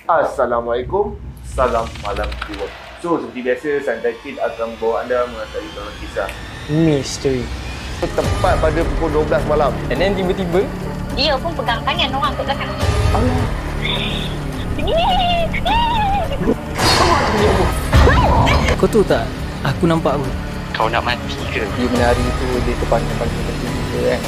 Assalamualaikum. Salam malam jiwa. So, seperti biasa, Santai Chill akan membawa anda mengatasi dalam kisah Misteri. tepat pada pukul 12 malam. And then tiba-tiba Dia pun pegang tangan orang kat belakang. Allah. Kau tahu tak? Aku nampak aku. Kau nak mati ke? Dia menari tu, dia terpanggil-panggil macam tu kan.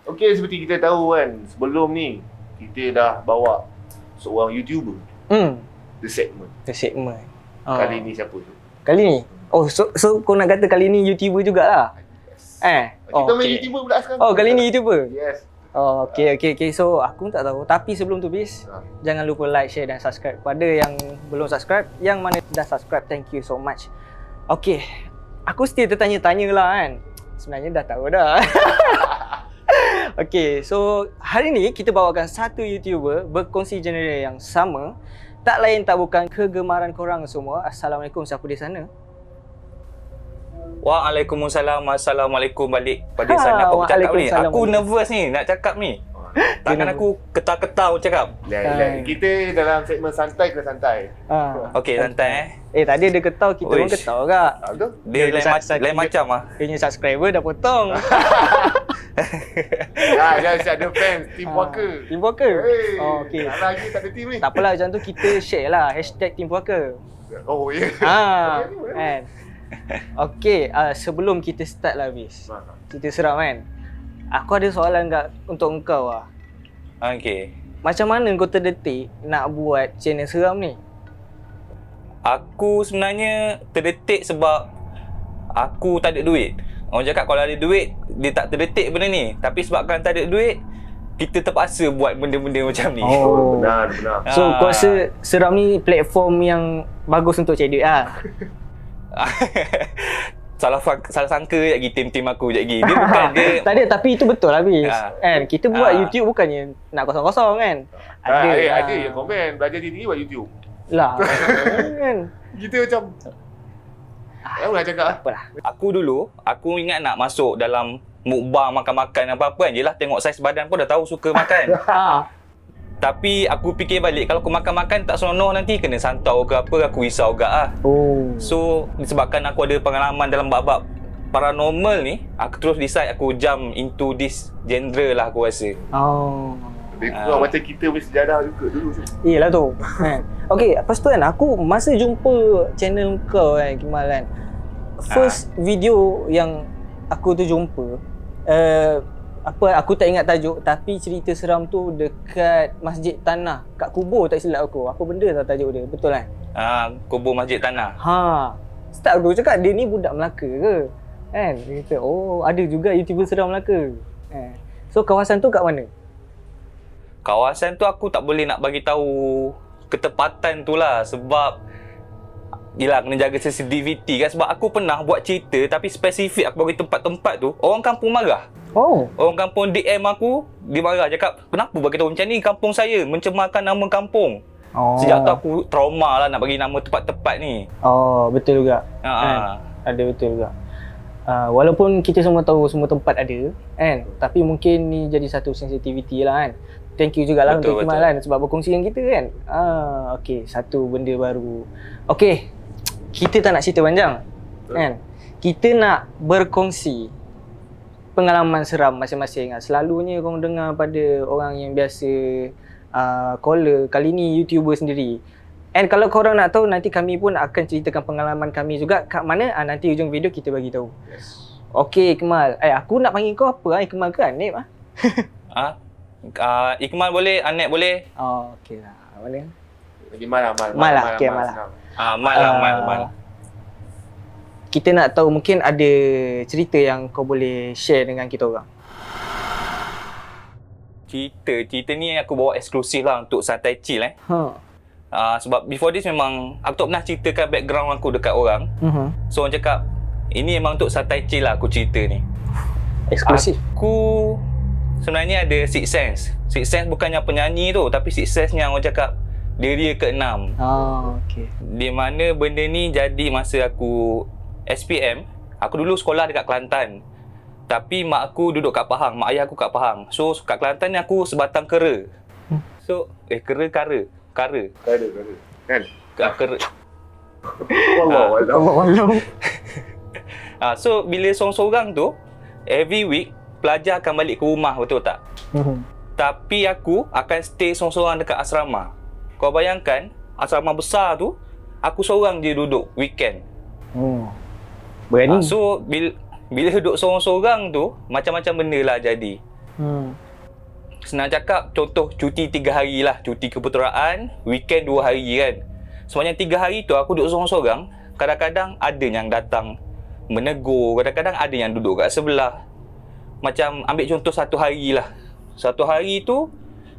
Okey, seperti kita tahu kan, sebelum ni kita dah bawa seorang YouTuber The Segment. The segment. Kali ni siapa tu? Kali ni? Oh, so kau nak kata kali ni YouTuber jugalah? Kita main okay. YouTuber pula sekarang. Oh, kali ni YouTuber? Yes. Oh, okay. So, aku tak tahu. Tapi sebelum tu, Bis, jangan lupa like, share dan subscribe. Kepada yang belum subscribe, yang mana dah subscribe, thank you so much. Okay, aku still tertanya-tanya lah kan. Sebenarnya dah tahu dah. Okay, so hari ni kita bawakan satu YouTuber berkongsi genre yang sama. Tak lain tak bukan kegemaran korang semua. Assalamualaikum, siapa di sana? Waalaikumsalam. Assalamualaikum balik pada sana. Aku cakap ni. Waalaikumsalam. Aku nervous ni nak cakap ni. Tangan aku ketar-ketar aku cakap. Kita dalam segmen santai kena santai. Okey, santai Tadi ada ketau, kita pun Uish. ketau kak. Betul? Dia lain macam ah. Dia punya subscriber dah potong. Guys, ada fans Team Walker. Team Walker? Hey, Oh, okay. tak lagi tak ada team ni. Tak apalah, macam tu kita share lah hashtag Team Walker. Oh, ya. Yeah. Kan. Okay, sebelum kita start lah Bis, cerita seram kan. Aku ada soalan untuk engkau lah. Okey. Macam mana kau terdetik nak buat channel seram ni? Aku sebenarnya terdetik sebab aku tak ada duit. Orang cakap kalau ada duit, dia tak terdetik benda ni. Tapi sebabkan tak ada duit, kita terpaksa buat benda-benda macam ni. Oh. Benar. So, kau rasa seram ni platform yang bagus untuk cari duit lah? Salah sangka je lagi tim aku je lagi. Dia bukan dia. Tak ada, tapi itu betul lah Bis. Kan? Kita buat YouTube bukannya nak kosong-kosong kan? Ada yang komen belajar tinggi buat YouTube. Lah. Kan? Kita macam aku nak cakap Apalah. Aku ingat nak masuk dalam mukbang makan-makan apa-apa kan. Yelah tengok saiz badan pun dah tahu suka makan. Tapi aku fikir balik, kalau aku makan-makan tak seronok nanti kena santau ke apa, aku risau agak lah. Oh. So disebabkan aku ada pengalaman dalam bab-bab paranormal ni, aku terus decide aku jump into this genre lah aku rasa. Oh. lebih kurang macam kita punya sejarah juga dulu. Iyalah tu. Kan. Okey, lepas tu kan aku masa jumpa channel kau kan Kimal kan. First video yang aku tu jumpa aku tak ingat tajuk, tapi cerita seram tu dekat Masjid Tanah kat kubur tak silap aku. Apa benda tak tajuk dia, betul kan? Kubur Masjid Tanah. Start aku cakap dia ni budak Melaka ke? Kan? Dia kata, oh ada juga YouTuber seram Melaka. So kawasan tu kat mana? Kawasan tu aku tak boleh nak bagi tahu ketepatan tu lah sebab yelah kena jaga sensitivity kan, sebab aku pernah buat cerita tapi spesifik aku bagi tempat-tempat tu orang kampung marah. Oh. Orang kampung DM aku, dia marah cakap, kenapa bagi tahu macam ni, kampung saya mencemarkan nama kampung. Sejak tu aku trauma lah nak bagi nama tempat-tempat ni. Oh, betul juga. Ada betul juga. Walaupun kita semua tahu semua tempat ada kan, tapi mungkin ni jadi satu sensitivity lah kan. Thank you jugalah untuk Kimal kan sebab berkongsi dengan kita kan. Okey, satu benda baru. Okey, kita tak nak cerita panjang kan. Kita nak berkongsi pengalaman seram masing-masing. Selalunya korang dengar pada orang yang biasa caller, kali ni YouTuber sendiri. And kalau korang nak tahu, nanti kami pun akan ceritakan pengalaman kami juga kat mana, nanti ujung video kita bagi tahu. Okey Ikmal, aku nak panggil kau apa? Ikmal ke Anip? Ikmal boleh, Anet boleh. Oh, okey lah. Boleh. Mal lah. Mal. Kita nak tahu mungkin ada cerita yang kau boleh share dengan kita orang. Cerita ni aku bawa eksklusif lah untuk Santai Chill Sebab before this memang aku tak pernah ceritakan background aku dekat orang. So orang cakap ini memang untuk santai chill lah aku cerita ni. Eksklusif. Aku sebenarnya ada six sense. Six sense bukannya penyanyi tu, tapi six sense yang orang cakap deria ke-6. Okey. Di mana benda ni jadi masa aku SPM. Aku dulu sekolah dekat Kelantan. Tapi mak aku duduk kat Pahang, mak ayah aku kat Pahang. So kat Kelantan ni aku sebatang kera. So kera. Kara. Kan? Kera. Walau. So bila seorang-seorang tu every week pelajar akan balik ke rumah, betul tak? Tapi aku akan stay seorang-seorang dekat asrama. Kau bayangkan asrama besar tu aku seorang je duduk weekend. Berani. So bila duduk seorang-seorang tu macam-macam benda lah jadi. Senang cakap, contoh cuti 3 hari lah, cuti kepeteraan, weekend 2 hari kan. Sebenarnya 3 hari tu aku duduk seorang-seorang, kadang-kadang ada yang datang menegur, kadang-kadang ada yang duduk kat sebelah. Macam ambil contoh satu hari lah. Satu hari tu,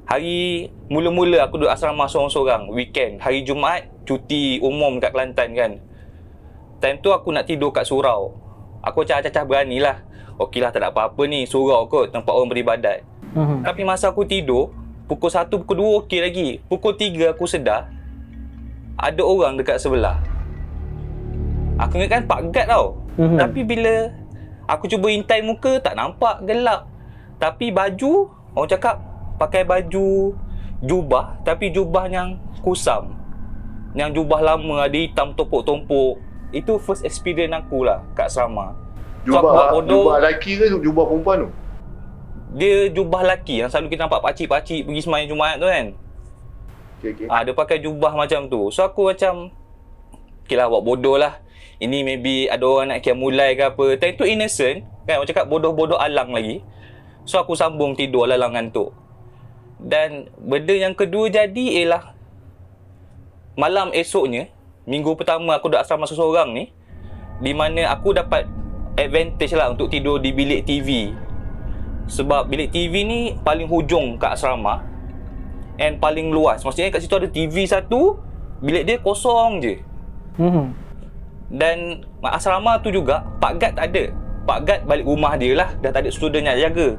hari mula-mula aku duduk asrama seorang-seorang, weekend, hari Jumaat, cuti umum kat Kelantan kan. Time tu aku nak tidur kat surau. Aku cacah-cacah berani lah. Okey lah, tak ada apa-apa ni, surau kot, tempat orang beribadat. Tapi masa aku tidur, pukul 1, pukul 2 okey lagi. Pukul 3 aku sedar ada orang dekat sebelah. Aku ingatkan Pak Gad tau. Tapi bila aku cuba intai muka, tak nampak, gelap. Tapi baju, orang cakap pakai baju jubah, tapi jubah yang kusam. Yang jubah lama, ada hitam tompok-tompok. Itu first experience aku lah kat asrama. Jubah lelaki ke jubah perempuan tu? Dia jubah lelaki yang selalu kita nampak pakcik-pakcik pergi sembahyang Jumaat tu kan. Okay. Dia pakai jubah macam tu. So aku macam okay lah, buat bodoh lah. Ini maybe ada orang nak mulai ke apa. Time tu innocent kan, orang cakap bodoh-bodoh alang lagi. So aku sambung tidur alang ngantuk. Dan benda yang kedua jadi ialah malam esoknya, minggu pertama aku duduk asrama seorang ni, di mana aku dapat advantage lah untuk tidur di bilik TV. Sebab bilik TV ni paling hujung kat asrama and paling luas. Maksudnya kat situ ada TV satu, bilik dia kosong je. Dan asrama tu juga Pak Gad tak ada. Pak Gad balik rumah dia lah, dah tak ada student yang jaga.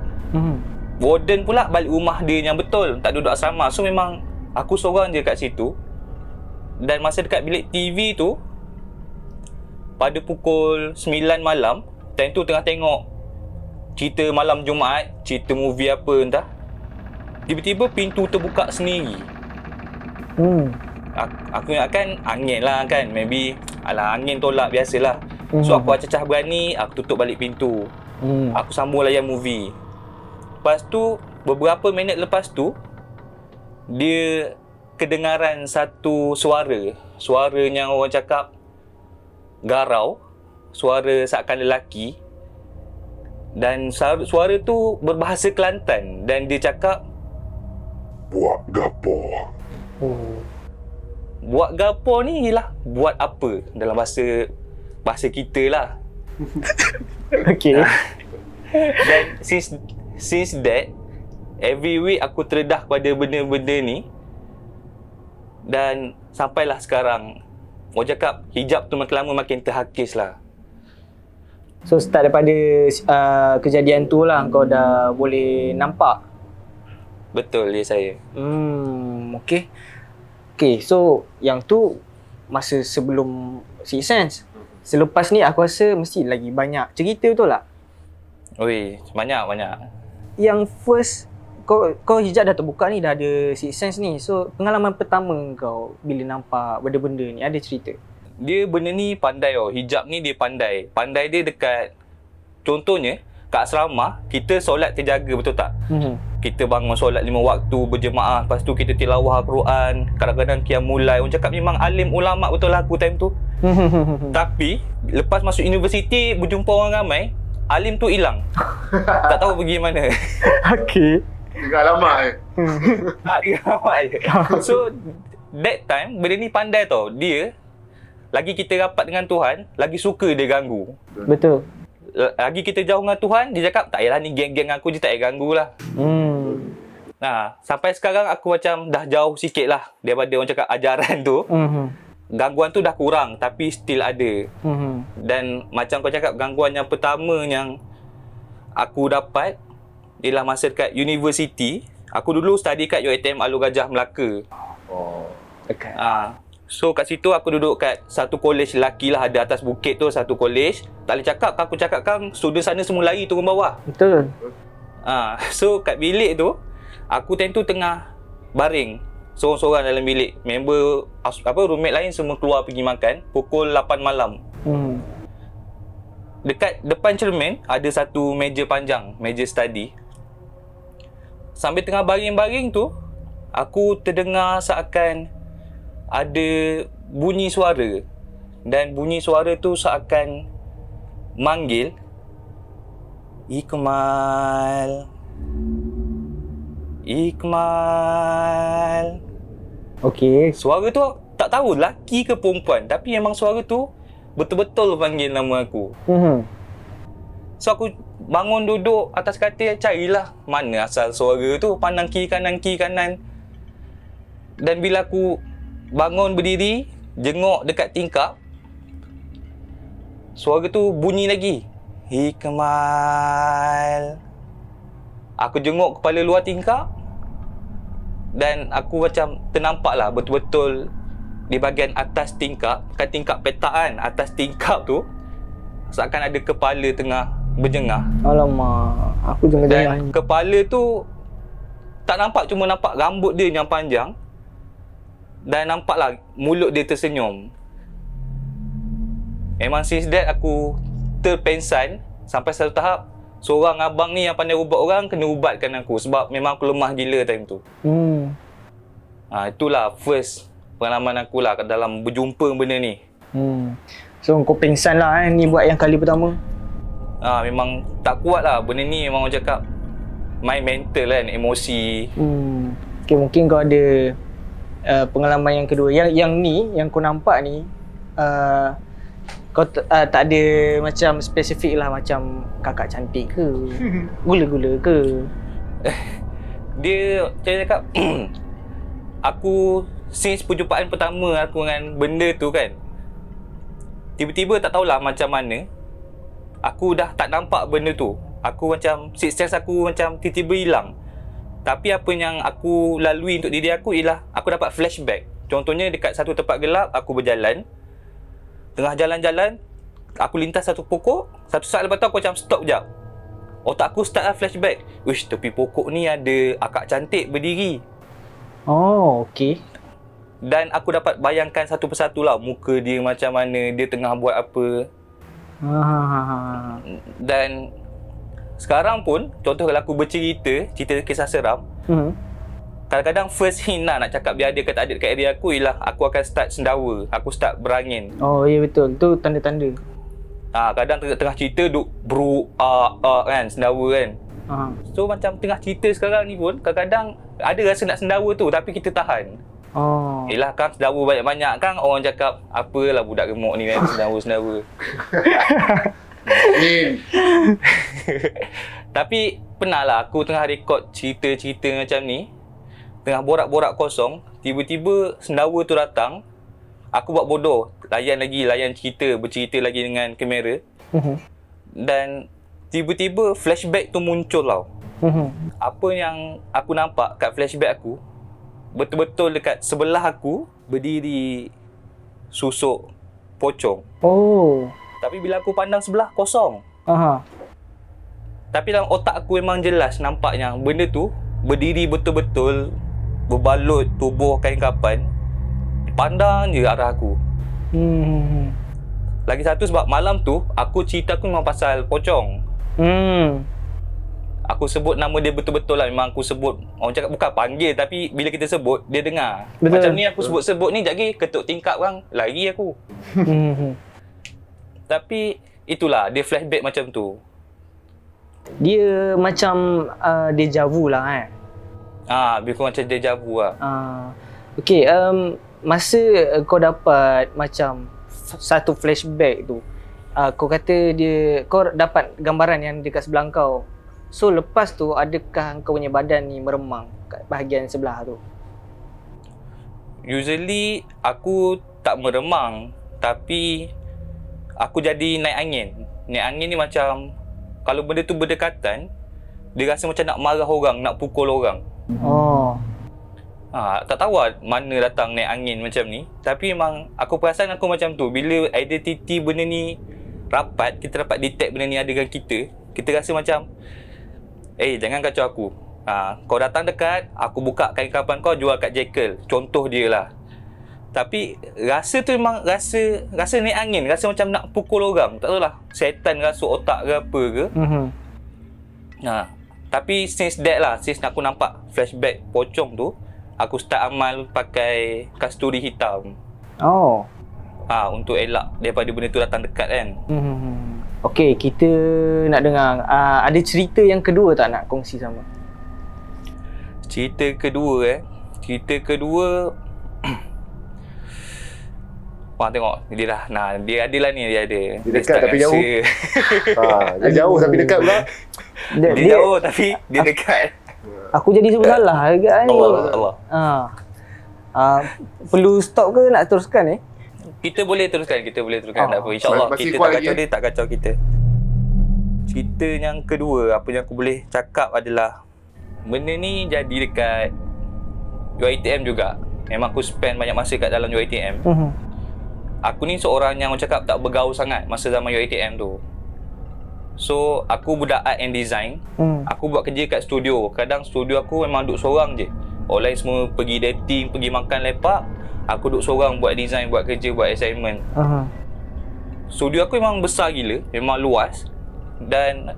Warden pula balik rumah dia yang betul, tak duduk asrama. So memang aku seorang je kat situ. Dan masa dekat bilik TV tu, pada pukul 9 malam, time tu tengah tengok cerita malam Jumaat, cerita movie apa entah, tiba-tiba pintu terbuka sendiri. Aku ingatkan angin lah kan, maybe alah angin tolak, biasalah. So aku acah-acah berani, aku tutup balik pintu. Aku sambung layan movie. Lepas tu, beberapa minit lepas tu, dia kedengaran satu suara. Suara yang orang cakap garau, suara seakan lelaki. Dan suara tu berbahasa Kelantan dan dia cakap, buat gapo. Buat gapo ni ialah buat apa dalam bahasa kita lah. Okay. Dan since that, every week aku terdedah pada benda-benda ni. Dan sampailah sekarang, orang cakap hijab tu makin lama makin terhakis lah. So start daripada kejadian tu lah kau dah boleh nampak. Betul dia saya. Okay, so yang tu masa sebelum Six Sense. Selepas ni aku rasa mesti lagi banyak cerita, betul tak? Oi, banyak. Yang first kau hijab dah terbuka ni, dah ada Six Sense ni. So pengalaman pertama kau bila nampak benda-benda ni, ada cerita? Dia benda ni pandai hijab ni dia pandai. Pandai dia dekat, contohnya kat asrama kita solat terjaga, betul tak? Kita bangun solat 5 waktu berjemaah, lepas tu kita tilawah Al-Quran, kadang-kadang qiyamul lail. Orang cakap memang alim ulama betul lah aku time tu. Tapi lepas masuk universiti berjumpa orang ramai, alim tu hilang. Tak tahu pergi mana. Okay. Tinggal lama Dia ramai je. So that time benda ni pandai tau. Dia lagi kita rapat dengan Tuhan, lagi suka dia ganggu. Betul. Lagi kita jauh dengan Tuhan, dia cakap tak payahlah ni geng-geng aku je, tak payah ganggu lah. Sampai sekarang aku macam dah jauh sikit lah daripada orang cakap ajaran tu. Gangguan tu dah kurang tapi still ada. Dan macam kau cakap, gangguan yang pertama yang aku dapat ialah masa dekat universiti. Aku dulu study kat UiTM Alor Gajah, Melaka. Dekat. So kat situ aku duduk kat satu college lelaki lah, ada atas bukit tu satu college. Tak boleh cakap, aku cakap kan student sana semua lari turun bawah. Betul. So kat bilik tu aku time tu tengah baring seorang-seorang dalam bilik. Member roommate lain semua keluar pergi makan pukul 8 malam. Dekat depan cermin ada satu meja panjang, meja study. Sambil tengah baring-baring tu, aku terdengar seakan ada bunyi suara. Dan bunyi suara tu seakan manggil, Ikmal. Ikmal. Okey. Suara tu tak tahu lelaki ke perempuan, tapi memang suara tu betul-betul panggil nama aku. So aku bangun duduk atas katil, carilah mana asal suara tu, pandang kiri kanan. Dan bila aku bangun berdiri, jenguk dekat tingkap, suara tu bunyi lagi, Ikmal. Aku jenguk kepala luar tingkap dan aku macam ternampak lah betul-betul di bahagian atas tingkap, kat tingkap petak kan, atas tingkap tu seakan ada kepala tengah berjengah. Alamak, aku jengah-jengah Dan ni. kepala tu tak nampak, cuma nampak rambut dia yang panjang dan nampaklah mulut dia tersenyum. Memang since that aku terpensan sampai satu tahap seorang abang ni yang pandai ubat orang kena ubatkan aku sebab memang aku lemah gila time tu. Itulah first pengalaman aku lah dalam berjumpa benda ni. So kau pengsan lah ni buat yang kali pertama. Memang tak kuat lah benda ni, memang orang cakap main mental kan, emosi. Okay, mungkin kau ada pengalaman yang kedua. Yang ni, yang kau nampak ni, kau tak ada macam spesifik lah, macam kakak cantik ke, gula-gula ke? Dia, saya cakap aku since perjumpaan pertama aku dengan benda tu kan, tiba-tiba tak tahulah macam mana aku dah tak nampak benda tu. Aku macam sixth sense aku macam tiba-tiba hilang. Tapi apa yang aku lalui untuk diri aku ialah aku dapat flashback. Contohnya dekat satu tempat gelap, aku berjalan, tengah jalan-jalan aku lintas satu pokok. Satu saat lepas tu aku macam stop jap. Otak aku start lah flashback. Wish, tepi pokok ni ada akak cantik berdiri. Oh, okey. Dan aku dapat bayangkan satu persatu lah muka dia macam mana, dia tengah buat apa. Dan sekarang pun, contoh kalau aku bercerita, cerita kisah seram, kadang-kadang first hint lah nak cakap biar ada ke tak ada dekat area aku ialah aku akan start sendawa, aku start berangin. Oh ya, betul, tu tanda-tanda. Kadang tengah cerita duk kan, sendawa kan. So macam tengah cerita sekarang ni pun kadang-kadang ada rasa nak sendawa tu tapi kita tahan. Yelah Kang, sendawa banyak-banyak Kang, orang cakap apalah budak gemuk ni kan, sendawa-sendawa. Tapi pernah lah aku tengah rekod cerita-cerita macam ni, tengah borak-borak kosong, tiba-tiba sendawa tu datang. Aku buat bodoh, layan cerita, bercerita lagi dengan kamera. Dan tiba-tiba flashback tu muncul tau. Apa yang aku nampak kat flashback aku, betul-betul dekat sebelah aku berdiri susuk pocong. Tapi bila aku pandang sebelah, kosong. Tapi dalam otak aku memang jelas nampaknya benda tu berdiri betul-betul, berbalut tubuh kain kapan, pandang je arah aku. Lagi satu sebab malam tu aku cerita aku memang pasal pocong. Aku sebut nama dia betul-betul lah. Memang aku sebut, orang cakap bukan panggil, tapi bila kita sebut dia dengar. Betul. Macam ni aku sebut-sebut ni, sekejap lagi ketuk tingkap kan, lari aku. Tapi itulah, dia flashback macam tu. Dia macam deja vu lah kan. Lebih kurang macam deja vu lah. Okay, masa kau dapat macam satu flashback tu, kau kata kau dapat gambaran yang dekat sebelah kau. So lepas tu adakah kau punya badan ni meremang? kat bahagian sebelah tu? Usually aku tak meremang, tapi aku jadi naik angin. Naik angin ni macam kalau benda tu berdekatan, dia rasa macam nak marah orang, nak pukul orang. Oh. Tak tahu lah mana datang naik angin macam ni. Tapi memang aku perasan aku macam tu. Bila identiti benda ni rapat, kita dapat detect benda ni ada dengan kita, kita rasa macam jangan kacau aku. Kau datang dekat, aku buka kain kapan kau, jual kat Jekyll. Contoh dia lah. Tapi rasa tu memang rasa naik angin, rasa macam nak pukul orang. Tak tahulah, setan rasuk otak ke apa ke. Tapi since aku nampak flashback pocong tu, aku start amal pakai kasturi hitam. Oh. Untuk elak daripada benda tu datang dekat kan. Okey, kita nak dengar ada cerita yang kedua tak nak kongsi sama? Cerita kedua Wah, tengok dia dah. Dia ada lah ni, dia ada. Dia dekat tapi jauh. Dia jauh tapi dekat pula. Dia jauh tapi dia dekat. Aku jadi sebut salah agak ni. Allah. Perlu stop ke nak teruskan ni? Kita boleh teruskan, tak apa. InsyaAllah kita tak kacau dia, tak kacau kita. Cerita yang kedua, apa yang aku boleh cakap adalah benda ni jadi dekat UiTM juga. Memang aku spend banyak masa kat dalam UiTM. Aku ni seorang yang orang cakap tak bergaul sangat masa zaman UiTM tu. So, aku budak art and design. Aku buat kerja kat studio. Kadang studio aku memang duduk seorang je. Orang lain semua pergi dating, pergi makan lepak. Aku duduk seorang buat design, buat kerja, buat assignment. Studio aku memang besar gila, memang luas. Dan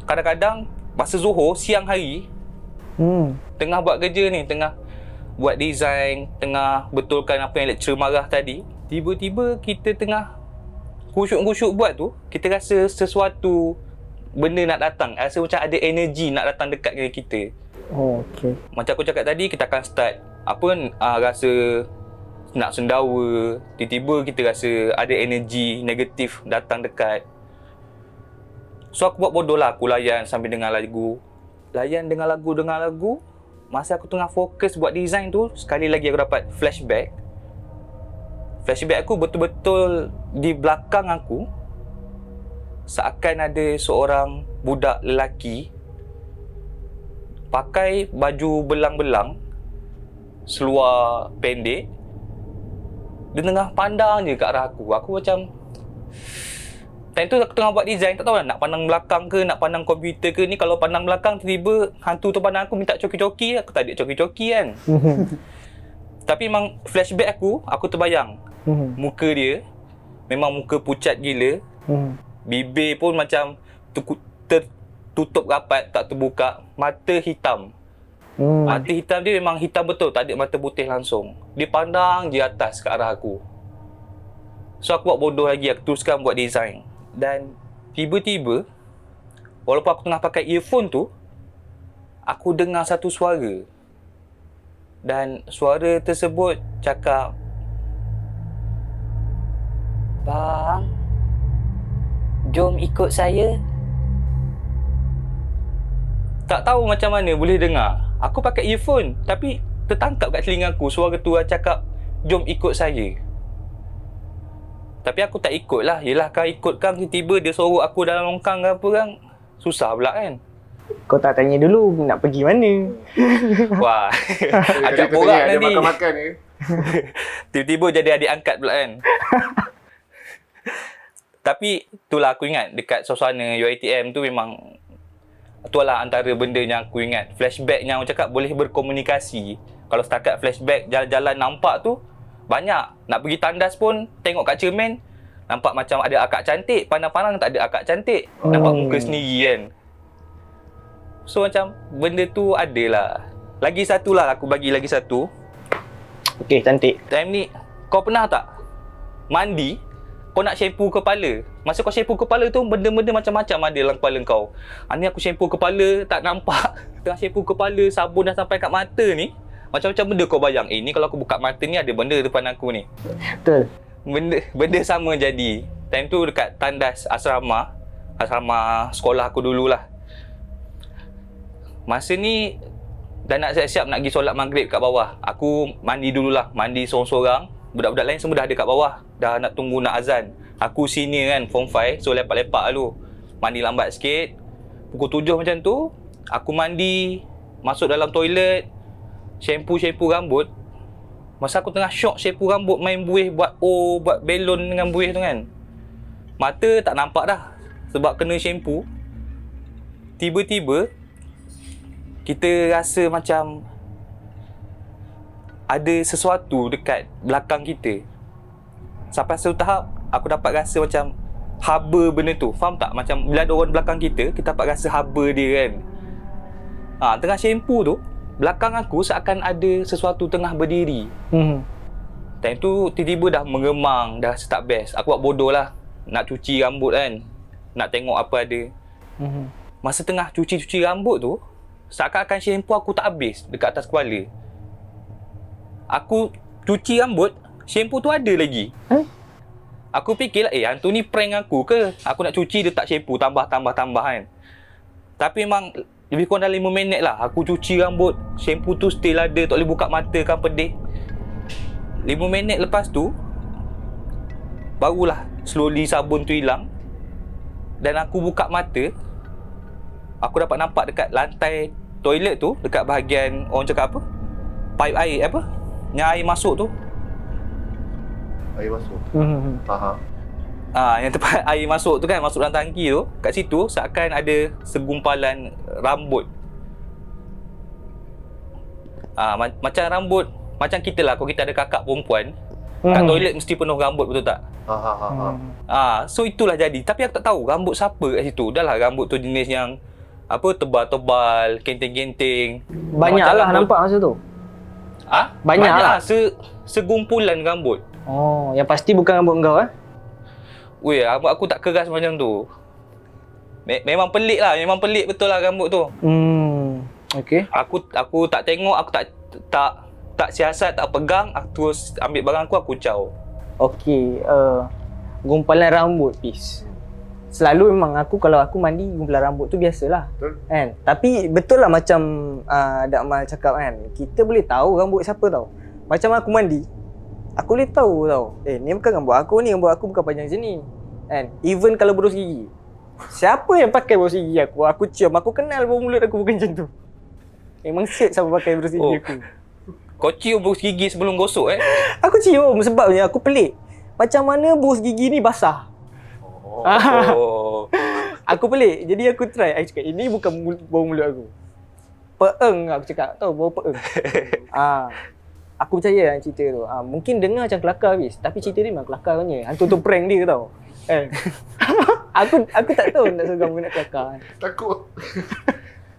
kadang-kadang masa Zuhur, siang hari, tengah buat kerja ni, tengah buat design, tengah betulkan apa yang lecturer marah tadi, tiba-tiba kita tengah kusyuk-kusyuk buat tu, kita rasa sesuatu benda nak datang. Rasa macam ada energi nak datang dekat dengan kita. Oh, okey. Macam aku cakap tadi, kita akan start rasa nak sendawa. Tiba-tiba kita rasa ada energi negatif datang dekat. So aku buat bodoh lah, aku layan sambil dengar lagu. Dengar lagu. Masa aku tengah fokus buat design tu, sekali lagi aku dapat flashback. Flashback aku betul-betul di belakang aku, seakan ada seorang budak lelaki pakai baju belang-belang, seluar pendek. Dia tengah pandang je kat arah aku. Aku macam, time tu aku tengah buat design, tak tahu lah nak pandang belakang ke, nak pandang komputer ke. Ni kalau pandang belakang, tiba-tiba hantu tu pandang aku minta coki-coki. Aku tak ada coki-coki kan. Tapi memang flashback aku terbayang muka dia memang muka pucat gila. Bibir pun macam tertutup rapat, tak terbuka. Mata hitam. Mata hitam dia memang hitam betul, tak ada mata putih langsung. Dia pandang je atas ke arah aku. So aku buat bodoh lagi, aku teruskan buat design. Dan tiba-tiba, walaupun aku tengah pakai earphone tu, aku dengar satu suara. Dan suara tersebut cakap, "Bang, jom ikut saya." Tak tahu macam mana boleh dengar. Aku pakai earphone, tapi tertangkap kat telinga aku suara tu cakap, "Jom ikut saya." Tapi aku tak ikut lah. Yelah, kau ikut kan, tiba-tiba dia suruh aku dalam longkang ke apa kan. Susah pula kan. Kau tak tanya dulu nak pergi mana. Wah, ajak borak nanti. Makan-makan ni. Tiba-tiba jadi adik angkat pula kan. Tapi itulah aku ingat dekat suasana UiTM tu memang itulah antara benda yang aku ingat. Flashback yang aku cakap boleh berkomunikasi. Kalau setakat flashback jalan-jalan nampak tu banyak. Nak pergi tandas pun tengok kat cermin nampak macam ada akak cantik, pandang-pandang tak ada akak cantik. Nampak muka sendiri kan. So macam benda tu adalah. Lagi satu lah, aku bagi lagi satu. Okey, cantik. Time ni kau pernah tak mandi, kau nak shampoo kepala. Masa kau shampoo kepala tu, benda-benda macam-macam ada dalam kepala kau. Ni aku shampoo kepala, tak nampak. Tengah shampoo kepala, sabun dah sampai kat mata ni. Macam-macam benda kau bayang. Ni kalau aku buka mata ni, ada benda depan aku ni. Betul. Benda sama jadi. Time tu dekat tandas asrama sekolah aku dululah. Masa ni, dah nak siap-siap nak pergi solat maghrib kat bawah. Aku mandi dululah, mandi sorang-sorang. Budak-budak lain semua dah ada kat bawah, dah nak tunggu nak azan. Aku senior kan, form 5, so lepak-lepak dulu. Mandi lambat sikit. Pukul 7 macam tu, aku mandi, masuk dalam toilet, shampoo rambut. Masa aku tengah syok shampoo rambut, main buih, buat belon dengan buih tu kan. Mata tak nampak dah sebab kena shampoo. Tiba-tiba kita rasa macam ada sesuatu dekat belakang kita. Sampai satu tahap aku dapat rasa macam haba benda tu. Faham tak? Macam bila ada orang belakang kita, kita dapat rasa haba dia kan. Tengah shampoo tu, belakang aku seakan ada sesuatu tengah berdiri. Time tu tiba-tiba dah mengemang, dah rasa tak best. Aku buat bodoh lah, nak cuci rambut kan, nak tengok apa ada. Masa tengah cuci rambut tu, seakan-akan shampoo aku tak habis dekat atas kepala. Aku cuci rambut, shampoo tu ada lagi. Aku fikir lah, hantu ni prank aku ke? Aku nak cuci, dia tak shampoo, tambah kan. Tapi memang lebih kurang dalam 5 minit lah aku cuci rambut, shampoo tu still ada, tak boleh buka mata kan, pedih. 5 minit lepas tu, barulah slowly sabun tu hilang. Dan aku buka mata, aku dapat nampak dekat lantai toilet tu, dekat bahagian orang cakap apa, pipe air apa, yang air masuk tu. Air masuk. Yang tempat air masuk tu kan, masuk dalam tangki tu, kat situ seakan ada segumpalan rambut. Macam rambut, macam kita lah, kalau kita ada kakak perempuan, kat toilet mesti penuh rambut, betul tak? So itulah jadi. Tapi aku tak tahu rambut siapa kat situ. Dah lah rambut tu jenis yang apa, tebal-tebal, kenting-kenting. Banyak lah nampak masa tu. Banyak lah. Segumpulan rambut. Oh, yang pasti bukan rambut kau Weh, rambut aku tak keras macam tu. Memang pelik lah, memang pelik betul lah rambut tu. Okey. Aku tak tengok, aku tak siasat, tak pegang, aku terus ambil barang aku caw. Okey, gumpalan rambut, Pis. Selalu memang kalau aku mandi, gumpalan rambut tu biasalah. Betul. Kan? Tapi betul lah macam Dakmal cakap kan. Kita boleh tahu rambut siapa tau. Macam aku mandi, aku boleh tahu tau. Ni bukan rambut aku ni, rambut aku bukan panjang macam ni. Kan? Even kalau berus gigi. Siapa yang pakai berus gigi aku? Aku cium, aku kenal bau mulut aku bukan macam tu. Memang set siapa pakai berus gigi aku. Kau cium berus gigi sebelum gosok Aku cium sebabnya aku pelik. Macam mana berus gigi ni basah? Aku pelik. Jadi aku try. Aku cakap, ini bukan bau mulut aku. Peeng aku cakap. Tahu bau peeng. Aku percaya dengan cerita tu. Mungkin dengar macam kelakar habis. Tapi cerita ni memang kelakar punya. Hantu tu prank dia tau. Aku tak tahu nak seorang nak kelakar. Takut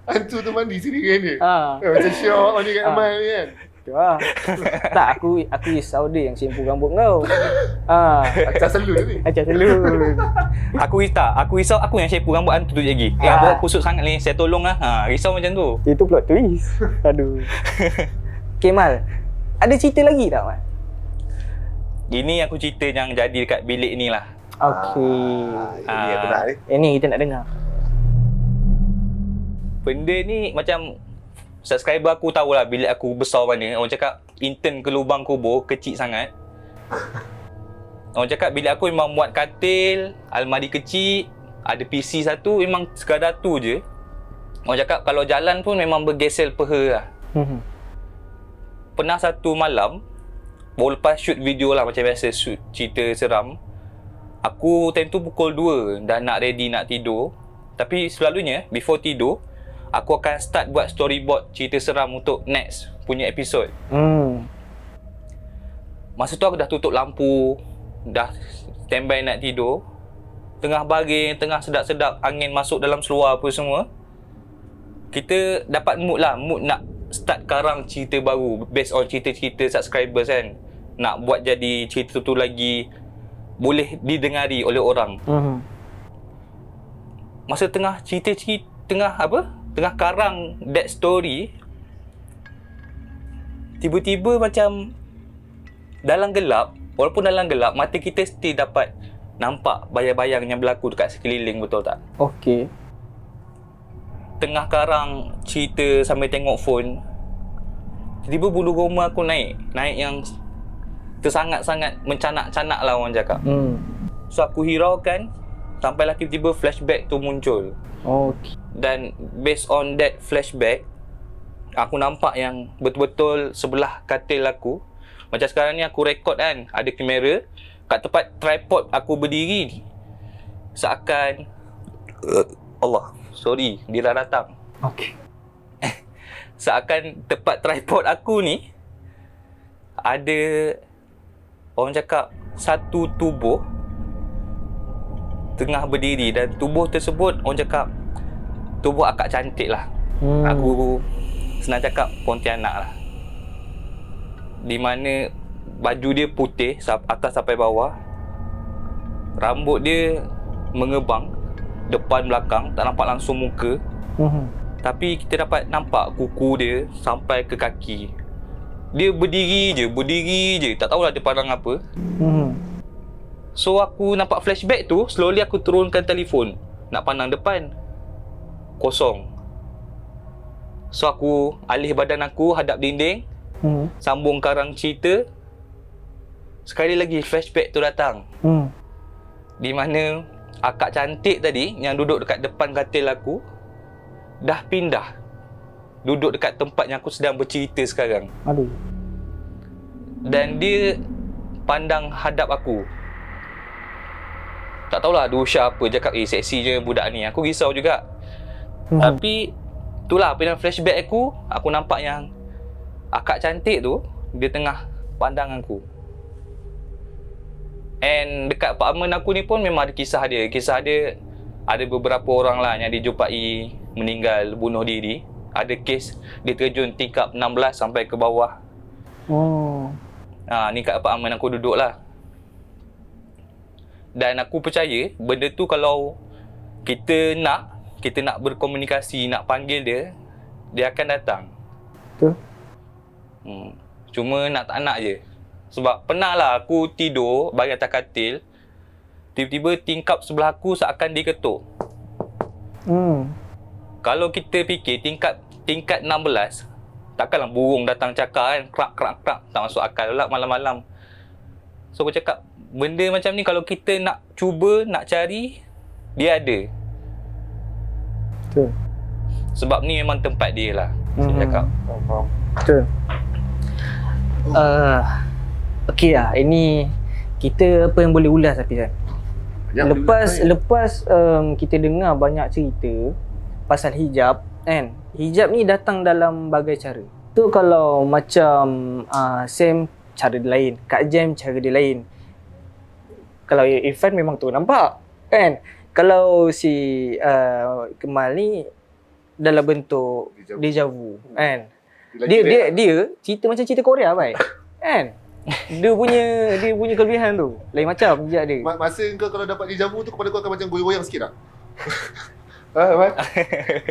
hantu tu mandi sendiri kan dia. Macam syok mandi kat Amal ni kan. Tak, aku risau dia yang shampoo rambut kau. Acah selur ni. Acah selur. Aku risau aku yang shampoo rambut hantu tu lagi. Rambut kusut sangat ni, saya tolong lah. Risau macam tu. Itu plot twist. Aduh. Okay, Mal, ada cerita lagi tak, Mal? Ini aku cerita yang jadi dekat bilik ni lah. Okey. Ini aku nak ni. Ni kita nak dengar. Benda ni macam subscriber aku tahulah bilik aku besar mana. Orang cakap intern ke lubang kubur, kecil sangat. Orang cakap bilik aku memang muat katil, almari kecil, ada PC satu, memang sekadar tu je. Orang cakap kalau jalan pun memang bergesel peha lah. Pernah satu malam, baru lepas shoot video lah macam biasa, shoot cerita seram. Aku time tu pukul 2, dah nak ready nak tidur. Tapi selalunya, before tidur, aku akan start buat storyboard cerita seram untuk next punya episod. Masa tu aku dah tutup lampu, dah standby nak tidur. Tengah baring, tengah sedap-sedap angin masuk dalam seluar apa semua. Kita dapat mood nak start karang cerita baru based on cerita-cerita subscribers kan. Nak buat jadi cerita tu lagi boleh didengari oleh orang. Masa tengah cerita-cerita, tengah karang that story, tiba-tiba macam dalam gelap, walaupun dalam gelap, mata kita still dapat nampak bayang-bayang yang berlaku dekat sekeliling, betul tak? Okey. Tengah karang cerita sambil tengok phone, tiba-tiba bulu roma aku naik yang tersangat-sangat mencanak-canak lah orang cakap. So aku hiraukan sampailah tiba-tiba flashback tu muncul. Okay. Dan based on that flashback, aku nampak yang betul-betul sebelah katil aku. Macam sekarang ni aku rekod kan, ada kamera kat tempat tripod aku berdiri. Seakan Allah, sorry, dia dah datang. Okay. Seakan tempat tripod aku ni ada, orang cakap, satu tubuh tengah berdiri, dan tubuh tersebut orang cakap tubuh akak cantik lah. Aku senang cakap Pontianak lah, di mana baju dia putih atas sampai bawah, rambut dia mengebang depan belakang, tak nampak langsung muka. Tapi kita dapat nampak kuku dia sampai ke kaki. Dia berdiri je, tak tahulah dia pandang apa. So aku nampak flashback tu, slowly aku turunkan telefon, nak pandang depan, kosong. So aku alih badan aku hadap dinding, sambung karang cerita. Sekali lagi flashback tu datang, di mana akak cantik tadi yang duduk dekat depan katil aku dah pindah duduk dekat tempat yang aku sedang bercerita sekarang. Aduh. Dan dia pandang hadap aku. Tak tahulah dia usia apa, cakap seksi je budak ni. Aku risau juga. Tapi itulah bila flashback aku nampak yang akak cantik tu dia tengah pandang aku. And dekat apartment aku ni pun memang ada kisah dia. Kisah dia ada beberapa orang lah yang dijumpai meninggal, bunuh diri. Ada kes dia terjun tingkap 16 sampai ke bawah. Ni kat apartment aku duduk lah. Dan aku percaya benda tu kalau kita nak berkomunikasi, nak panggil dia akan datang. Betul. Cuma nak tak nak je. Sebab pernah lah aku tidur bagi atas katil, tiba-tiba tingkap sebelah aku seakan diketuk. Kalau kita fikir tingkat 16, takkanlah burung datang cakap kan, krak, tak masuk akal pula malam-malam. So aku cakap, benda macam ni kalau kita nak cuba, nak cari, dia ada. Betul. Sebab ni memang tempat dia lah, saya cakap. Betul. Okey lah, ini kita apa yang boleh ulas tapi kan. Lepas kita dengar banyak cerita pasal hijab kan. Hijab ni datang dalam bagai cara. Tu kalau macam Sam cara dia lain, Kak Jam cara dia lain. Kalau Irfan memang tu nampak kan. Kalau si Kemal ni dalam bentuk deja vu kan. Dia cerita macam cerita Korea baik. Kan? Dia punya kelebihan tu lain macam hijab dia. Masa kau kalau dapat deja vu tu, kepala kau akan macam goyang-goyang sikit tak? Apa?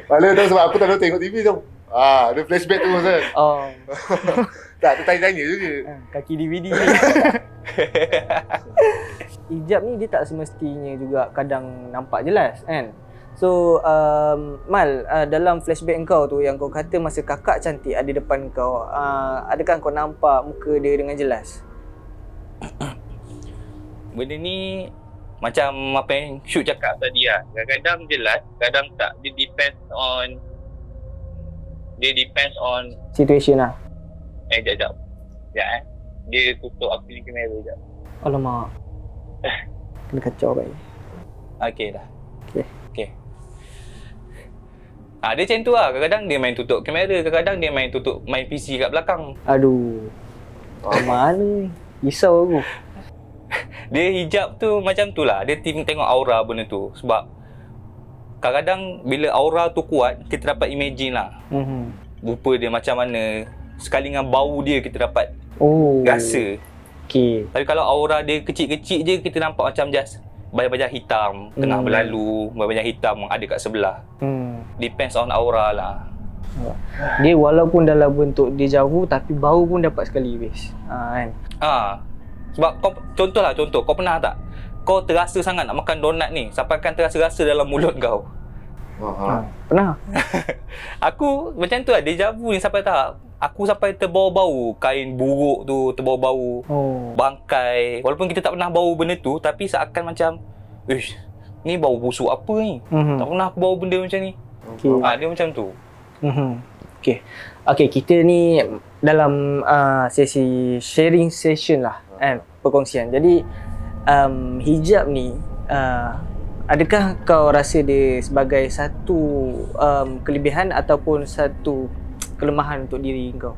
Malah tahu sebab aku tak ada tengok TV tau. Ada flashback tu Ustaz. Tak, tanya-tanya juga. Kaki DVD ni. Hijab ni dia tak semestinya juga kadang nampak jelas kan. So Mal, dalam flashback kau tu yang kau kata masa kakak cantik ada depan kau, adakah kau nampak muka dia dengan jelas? Benda ni macam apa yang Syuk cakap tadi lah. Kadang-kadang jelas, kadang tak. Dia depends on Situation lah. Sekejap. Dia tutup aku ni kamera sekejap. Alamak. Kena kacau baik. Okey dah. Okay. Dia macam tu lah. Kadang-kadang dia main tutup kamera, kadang-kadang dia main PC kat belakang. Aduh. Mana ni? Risau aku. Dia hijab tu macam tu lah. Dia tengok aura benda tu. Sebab kadang-kadang bila aura tu kuat, kita dapat imagine lah. Rupa dia macam mana. Sekali dengan bau dia kita dapat rasa. Okay. Tapi kalau aura dia kecil-kecil je, kita nampak macam just bajak-bajak hitam tengah berlalu, bajak hitam ada kat sebelah. Depends on aura lah. Dia walaupun dalam bentuk deja vu tapi bau pun dapat sekali base. Kan. Sebab contoh kau pernah tak kau terasa sangat nak makan donat ni sampai kan terasa-rasa dalam mulut kau? Pernah. Aku macam tu lah, deja vu ni sampai tahap aku sampai terbau bau kain buruk tu, terbau bau bangkai. Walaupun kita tak pernah bau benda tu, tapi seakan macam, ish, ni bau busuk apa ni? Tak pernah bau benda macam ni. Dia macam tu. Okay, kita ni dalam sesi sharing session lah kan, perkongsian. Jadi hijab ni adakah kau rasa dia sebagai satu kelebihan ataupun satu kelemahan untuk diri kau?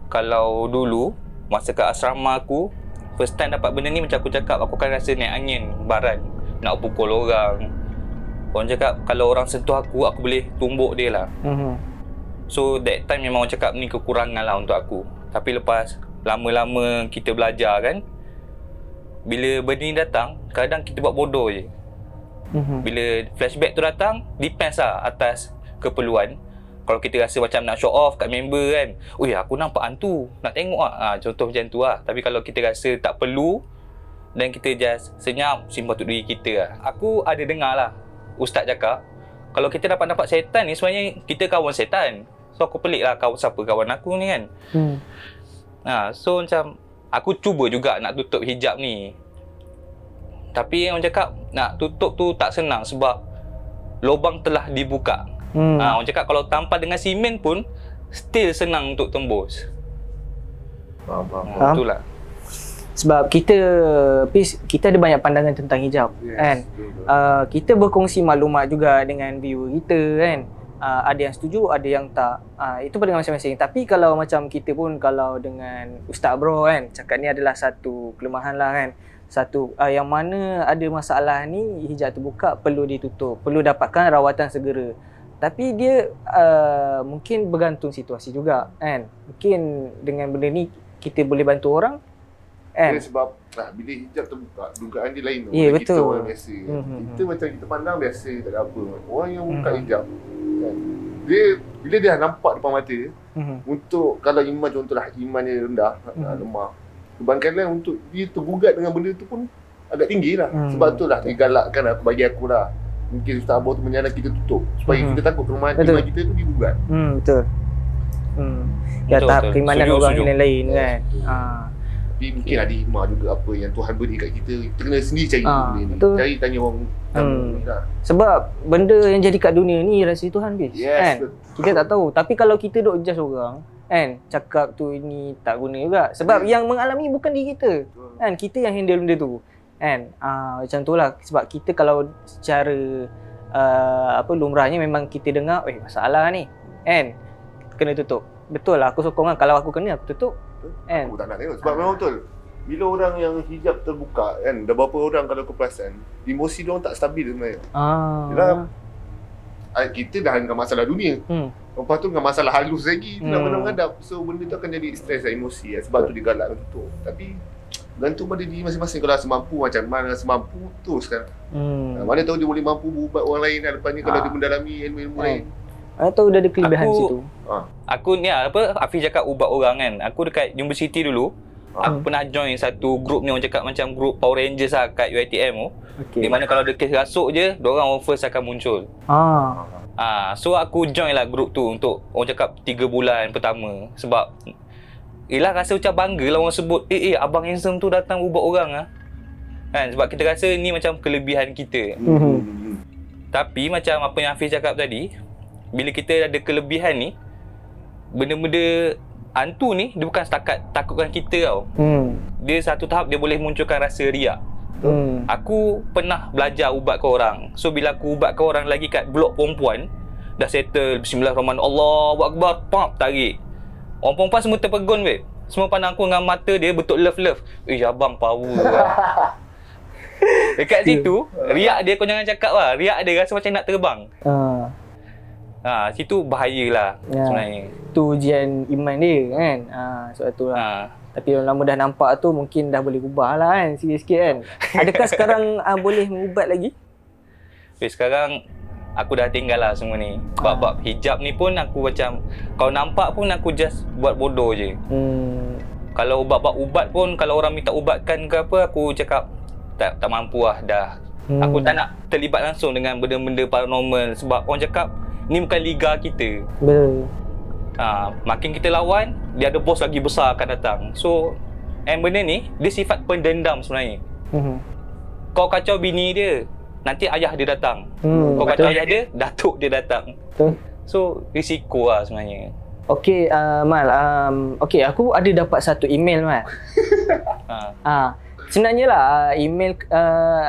Kalau dulu masa kat asrama aku, first time dapat benda ni, macam aku cakap, aku akan rasa naik angin, baran, nak pukul orang. Orang cakap kalau orang sentuh aku boleh tumbuk dia lah. So that time memang orang cakap ni kekurangan lah untuk aku. Tapi lepas lama-lama kita belajar kan, bila benda ni datang, kadang kita buat bodoh je. Bila flashback tu datang, depends lah atas keperluan. Kalau kita rasa macam nak show off kat member kan, oi aku nampak hantu, nak tengok lah, contoh macam tu lah. Tapi kalau kita rasa tak perlu dan kita just senyap, simpan untuk diri kita lah. Aku ada dengar lah ustaz cakap, kalau kita dapat setan ni, sebenarnya kita kawan setan. So aku pelik lah, siapa kawan aku ni kan. So macam aku cuba juga nak tutup hijab ni, tapi orang cakap nak tutup tu tak senang sebab lubang telah dibuka. Orang cakap kalau tampal dengan simen pun still senang untuk tembus. Faham. Itulah. Sebab kita ada banyak pandangan tentang hijab, kan. Kita berkongsi maklumat juga dengan viewer kita kan. Ada yang setuju, ada yang tak. Itu pandangan masing-masing. Tapi kalau macam kita pun, kalau dengan Ustaz Bro kan, cakap ni adalah satu kelemahan lah kan. Satu yang mana ada masalah ni, hijab terbuka perlu ditutup, perlu dapatkan rawatan segera. Tapi dia mungkin bergantung situasi juga kan. Mungkin dengan benda ni kita boleh bantu orang kan. Sebab bila hijab terbuka, dugaan dia lain. Betul. Kita orang biasa. Kita macam kita pandang biasa, tak ada apa. Orang yang buka hijab kan, dia bila dia nampak depan mata, untuk kalau iman, contohlah iman dia rendah, lemah, kebangkitan untuk dia tergugat dengan benda tu pun agak tinggi lah. Sebab tu lah digalakkan lah, bagi aku lah, mungkin Ustaz Abah tu menyarankan kita tutup supaya kita takut kelemahan iman kita tu digugat. Betul. Tahap keimanan orang lain kan. Tapi mungkin ada hikmah juga apa yang Tuhan beri kat kita. Kita kena sendiri cari benda ni. Betul. Cari tanya orang ni lah. Sebab benda yang jadi kat dunia ni rahsia Tuhan bis. Yes, Kita tak tahu. Tapi kalau kita duk judge orang kan, cakap tu ni tak guna juga. Sebab yang mengalami bukan diri kita. Kan, kita yang handle benda tu. Kan? Macam tu lah. Sebab kita kalau secara lumrahnya memang kita dengar, masalah ni. Kan? Kena tutup. Betul lah, aku sokong kan. Kalau aku kena, aku tutup. Aku tak nak tengok. Sebab memang betul. Bila orang yang hijab terbuka kan, dah berapa orang kalau kau perasan, emosi dia orang tak stabil sebenarnya. Yalah, kita dah dengan masalah dunia. Lepas tu dengan masalah halus lagi, tu nak menghadap. So benda tu akan jadi stres dan emosi. Sebab tu dia galak tutup. Tapi gantung pada diri masing-masing. Kalau rasa mampu, macam mana rasa mampu, teruskan. Mana tahu dia boleh mampu berubat orang lain kan. Lepas ni kalau dia mendalami ilmu-ilmu lain. Atau dah ada kelebihan situ. Aku ni Hafiz cakap ubat orang kan. Aku dekat universiti dulu, aku pernah join satu group ni, orang cakap macam group Power Rangers lah kat UiTM tu. Di mana kalau ada kes rasuk je, diorang orang first akan muncul. So aku join lah group tu untuk orang cakap 3 bulan pertama. Sebab yelah rasa macam bangga lah orang sebut, abang handsome tu datang ubat orang lah. Kan, sebab kita rasa ni macam kelebihan kita. Tapi macam apa yang Hafiz cakap tadi, bila kita ada kelebihan ni, benda-benda hantu ni dia bukan setakat takutkan kita tau. Dia satu tahap dia boleh munculkan rasa riak. Aku pernah belajar ubat ke orang. So bila aku ubat ke orang lagi kat blok perempuan, dah settle, bismillahirrahmanirrahim, Allahu Akbar, pop, tarik. Orang perempuan semua terpegun weh. Semua pandang aku dengan mata dia betul love. Abang power lah. Dekat situ, riak dia kau jangan cakap lah. Riak dia rasa macam nak terbang. Situ bahayalah sebenarnya. Tu ujian iman dia kan. Sebab tu lah. Tapi lama dah nampak tu, mungkin dah boleh ubah lah kan, sikit-sikit kan. Adakah sekarang boleh mengubat lagi? Sekarang aku dah tinggal lah semua ni. Bab hijab ni pun aku macam, kalau nampak pun aku just buat bodoh je. Kalau bab ubat pun, kalau orang minta ubatkan ke apa, aku cakap tak mampu lah dah. Aku tak nak terlibat langsung dengan benda-benda paranormal. Sebab orang cakap ni bukan liga kita. Makin kita lawan, dia ada bos lagi besar akan datang. So, and benda ni, dia sifat pendendam sebenarnya. Kau kacau bini dia, nanti ayah dia datang. Kau kacau ayah dia, datuk dia datang. Betul. So, risiko lah sebenarnya. Okey, Mal, okey, aku ada dapat satu email, Mal. Sebenarnya lah, email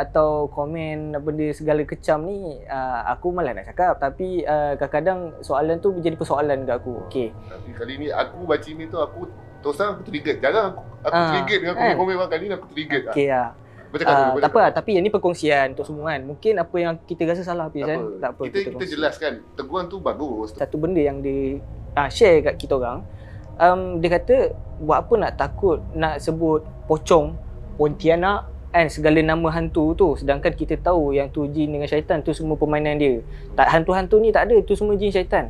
atau komen benda segala kecam ni, aku malas nak cakap. Tapi kadang-kadang soalan tu menjadi persoalan kat aku. Okey. Tapi kali ni aku baca email tu, aku terus terang aku trigger. Jarang aku trigger dengan komen bang. Kali ni aku trigger. Okey lah. Tak apa, tapi yang ni perkongsian untuk semua kan. Mungkin apa yang kita rasa salah habis kan. Tak apa. Kita jelaskan. Teguran tu bagus. Satu benda yang dia share kat kita orang, dia kata buat apa nak takut nak sebut pocong, Pontianak and segala nama hantu tu, sedangkan kita tahu yang tu jin dengan syaitan tu semua permainan dia. Tak, hantu-hantu ni tak ada, tu semua jin syaitan.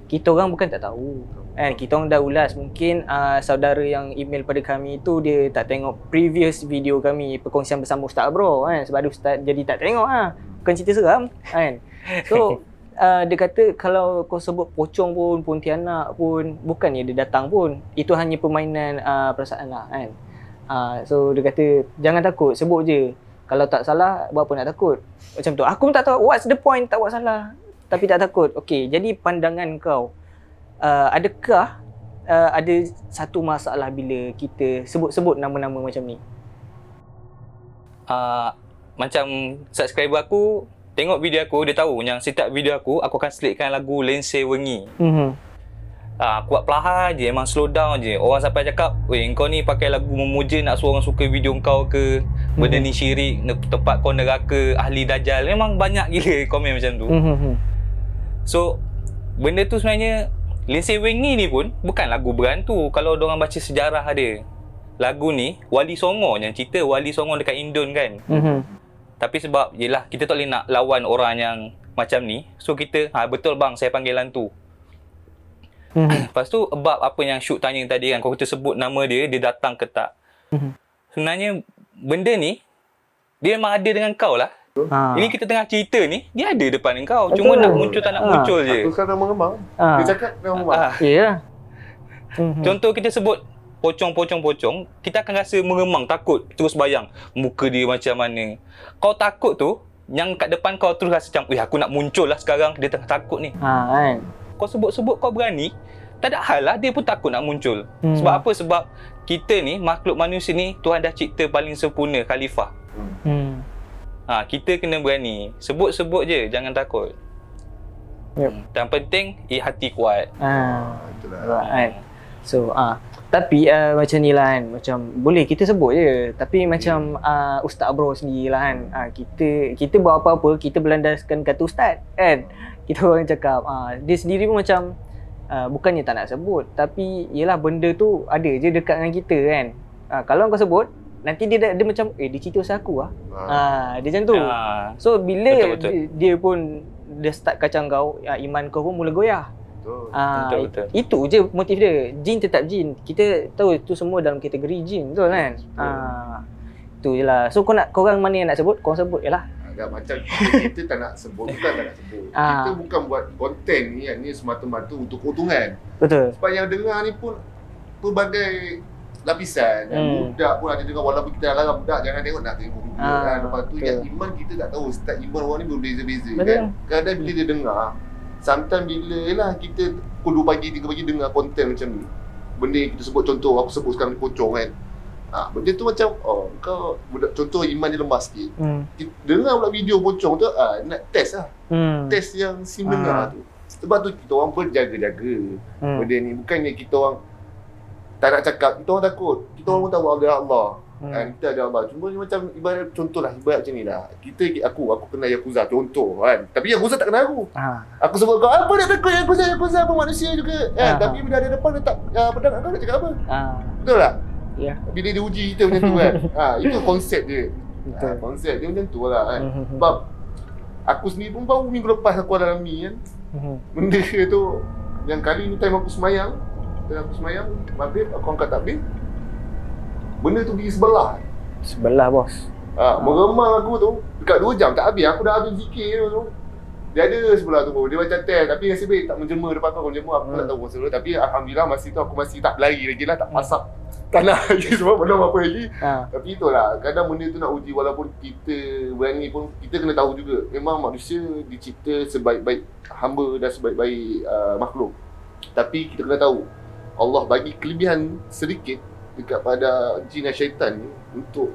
Kita orang bukan tak tahu. Kita orang dah ulas. Mungkin saudara yang email pada kami tu dia tak tengok previous video kami perkongsian bersama Ustaz Bro kan, sebab dia Ustaz jadi tak tengok bukan cerita seram kan. So dia kata kalau kau sebut pocong pun, Pontianak pun, bukannya dia datang pun, itu hanya permainan perasaan lah kan. So dia kata jangan takut, sebut je. Kalau tak salah, buat apa nak takut? Macam tu. Aku pun tak tahu what's the point tak buat salah, tapi tak takut. Okey, jadi pandangan kau, adakah ada satu masalah bila kita sebut-sebut nama-nama macam ni? Macam subscriber aku tengok video aku, dia tahu yang setiap video aku akan selitkan lagu Lensei Wengi. Aku buat perlahan je, memang slow down je. Orang sampai cakap, weh kau ni pakai lagu memuja nak suruh orang suka video kau ke? Benda ni syirik, tempat kau neraka, ahli dajjal. Memang banyak gila komen macam tu. So, benda tu sebenarnya Lensei Wengi ni pun bukan lagu berhantu. Kalau diorang baca sejarah dia, lagu ni Wali Songo yang cerita, Wali Songo dekat Indon kan. Tapi sebab yelah kita tak boleh nak lawan orang yang macam ni, so kita betul bang saya panggil hantu. Lepas tu bab apa yang Syuk tanya tadi kan, kalau kita sebut nama dia, dia datang ke tak. Sebenarnya benda ni dia memang ada dengan kau lah. Ini kita tengah cerita ni, dia ada depan kau. Cuma nak muncul tak nak muncul je. Aku sekarang mengemang. Dia cakap dengan Umar. Ya. Contoh kita sebut pocong, kita akan rasa mengemang, takut, terus bayang muka dia macam mana. Kau takut tu, yang kat depan kau terus rasa macam, aku nak muncul lah sekarang, dia tengah takut ni. Kan. Kau sebut-sebut kau berani, tak ada hal lah, dia pun takut nak muncul. Sebab apa? Sebab kita ni, makhluk manusia ni, Tuhan dah cipta paling sempurna, khalifah. Kita kena berani. Sebut-sebut je, jangan takut. Dan penting, hati kuat. Itulah. Right. So, tapi macam ni lah kan, macam boleh kita sebut je, tapi macam Ustaz Bro sendiri lah kan, kita buat apa-apa, kita berlandaskan kata Ustaz kan. Kita orang cakap, dia sendiri pun macam bukannya tak nak sebut, tapi yelah benda tu ada je dekat dengan kita kan. Kalau kau sebut, nanti dia macam, dia cerita pasal aku lah. Dia macam tu. So bila betul. dia pun dia start kacang kau, iman kau pun mula goyah. Betul. Itu je motif dia. Jin tetap jin. Kita tahu itu semua dalam kategori jin, betul kan? Itu je lah. So korang mana yang nak sebut, korang sebut je lah. Macam kita tak nak sebut, bukan tak nak sebut. Kita bukan buat konten ni, yang ni semata-mata untuk keuntungan. Betul. Sebab yang dengar ni pun pelbagai lapisan. Budak pun ada dengar, walaupun kita larang budak jangan tengok, nak tengok juga kan. Lepas tu yang iman kita tak tahu, start iman orang ni berbeza-beza kan. Kadang bila dia dengar, sometimes bila yelah kita pukul 2 pagi, 3 pagi dengar konten macam ni, benda yang kita sebut, contoh aku sebut sekarang ni pocong kan. Benda tu macam, kau budak, contoh iman dia lemah sikit, dengar pula video pocong tu, nak test lah. Test yang sim dengar tu. Sebab tu kita orang berjaga-jaga benda ni. Bukannya kita orang tak nak cakap, kita orang takut. Kita orang pun tahu ada Allah. Kita ada Allah. Cuma macam ibarat, contohlah, ibarat macam ni lah. Aku kenal Yakuza, contoh kan. Tapi Yakuza tak kenal aku. Aku sebut kau, apa nak takut Yakuza pun manusia juga kan. Tapi bila ada depan letak pedang kau nak cakap apa? Betul tak? Ya. Bila dia uji kita macam tu kan. Itu konsep dia. Konsep dia macam tu lah kan. Sebab aku sendiri pun baru minggu lepas aku ada alami kan. Benda tu, yang kali ni time aku semayang, maghrib aku angkat takbir, benda tu pergi sebelah bos. Meremang aku tu dekat 2 jam tak habis. Aku dah habis zikir tu. Dia ada sebelah tu, dia macam test. Tapi nasib baik tak menjelma depan aku menjelma, aku tak tahu masa tu. Tapi Alhamdulillah masa tu aku masih tak berlari lagi lah, tak pasak tanah lagi sebab belum apa lagi. Tapi itulah, kadang benda tu nak uji walaupun kita berani pun, kita kena tahu juga. Memang manusia dicipta sebaik-baik hamba dan sebaik-baik makhluk. Tapi kita kena tahu, Allah bagi kelebihan sedikit dekat pada jin dan syaitan ni untuk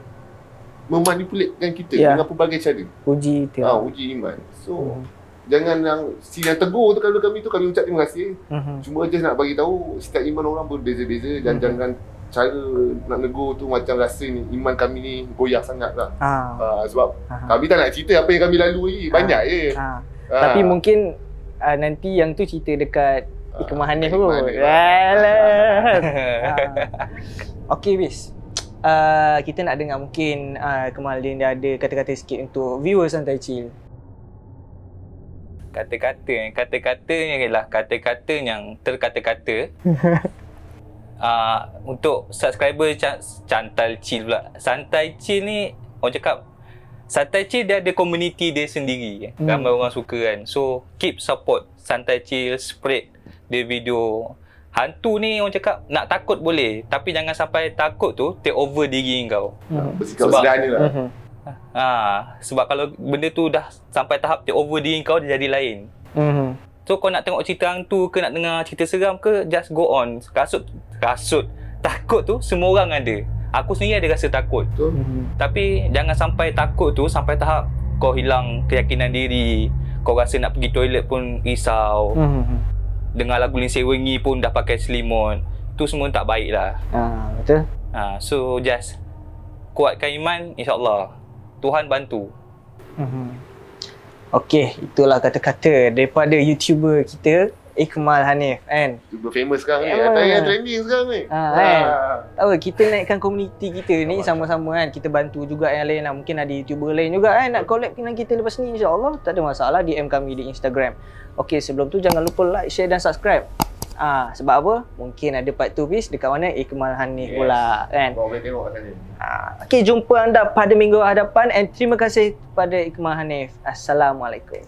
memanipulkan kita dengan pelbagai cara. Uji itu. Uji iman. So, jangan yang yang tegur tu kalau kami ucap terima kasih. Cuma just nak bagi tahu setiap iman orang berbeza-beza dan jangan cara nak negur tu macam rasa ni iman kami ni goyah sangat lah. Sebab kami tak nak cerita apa yang kami lalu lagi. Banyak je. Tapi mungkin nanti yang tu cerita dekat Hikmah Hanif kot. Okey Bis. Kita nak dengar mungkin Kemal dia ada kata-kata sikit untuk viewers Santai Chill. Kata-katanya ialah kata-kata yang terkata-kata. Untuk subscriber Santai Chill pula. Santai Chill ni orang cakap Santai Chill dia ada komuniti dia sendiri. Ramai orang suka kan. So keep support Santai Chill, spread dia video. Hantu ni orang cakap nak takut boleh, tapi jangan sampai takut tu take over diri kau. Bersikap sederhana lah. Sebab kalau benda tu dah sampai tahap take over diri kau, dia jadi lain. So kau nak tengok cerita hantu ke, nak dengar cerita seram ke, just go on. Kasut takut tu semua orang ada. Aku sendiri ada rasa takut. Tapi jangan sampai takut tu sampai tahap kau hilang keyakinan diri. Kau rasa nak pergi toilet pun risau. Dengar lagu Lindsay Wengi pun dah pakai selimut. Tu semua tak baik lah. Betul. So just kuatkan iman, insyaAllah Tuhan bantu. Okey, itulah kata-kata daripada YouTuber kita, Ikmal Hanif kan. YouTuber famous sekarang ni. Yang trending sekarang ni. Tahu kita naikkan komuniti kita ni sama-sama kan. Kita bantu juga yang lain lah. Mungkin ada YouTuber lain juga kan nak collab dengan kita lepas ni, insya-Allah. Tak ada masalah, DM kami di Instagram. Okey, sebelum tu jangan lupa like, share dan subscribe. Sebab apa? Mungkin ada part 2 bis dekat mana Ikmal Hanif pula kan. Boleh tengok kat sana. Okey, jumpa anda pada minggu hadapan and terima kasih kepada Ikmal Hanif. Assalamualaikum.